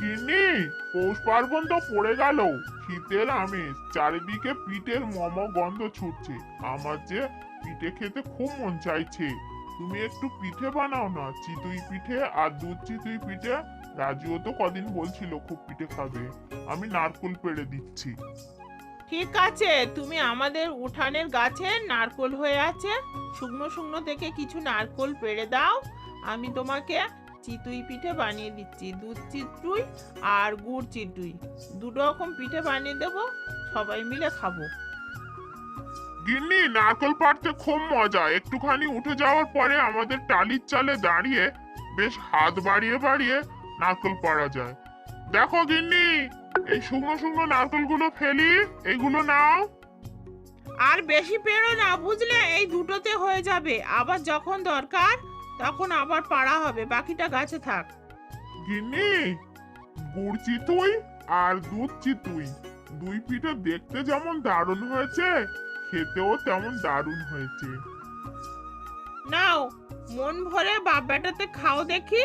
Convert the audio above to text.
গিন্নি, পৌষ পার্বণ তো পড়ে গেল। শীতের আমেজ, চারিদিকে পিঠের গন্ধ ছুটছে। আমার যে পিঠে খেতে খুব মন চাইছে। তুমি একটু পিঠে বানাও না, চিতই পিঠে আর দুধ চিতই পিঠে। রাজুও তো কদিন বলছিল খুব পিঠে খাবে। আমি নারকেল পেড়ে দিচ্ছি। ঠিক আছে, তুমি আমাদের উঠানের গাছে নারকোল হয়ে আছে, শুকনো শুকনো থেকে কিছু নারকোল পেড়ে দাও। আমি তোমাকে চিতুই পিঠে বানিয়ে দিচ্ছি, দুধ চিতুই আর গুড় চিতুই, দুটো রকম পিঠে বানিয়ে দেবো, সবাই মিলে খাবো। গিন্নি, নারকেল পাড়তে খুব মজা। একটুখানি উঠে যাওয়ার পরে আমাদের টালির চালে দাঁড়িয়ে বেশ হাত বাড়িয়ে বাড়িয়ে নারকেল পাড়া যায়। দেখো গিন্নি, এই শুকনো শুকনো নারকেলগুলো ফেলি, এগুলো নাও। আর বেশি পেড়ো না, বুঝলে? এই দুটোতে হয়ে যাবে, আবার যখন দরকার তখন আবার পাড়া হবে, বাকিটা গাছে থাক। গিন্নি, গুড় চিতুই আর দুধ চিতুই দুই পিঠে দেখতে যেমন দারুণ হয়েছে, খেতেও তেমন দারুণ হয়েছে। নাও, মন ভরে বাপ বেটাতে খাও দেখি।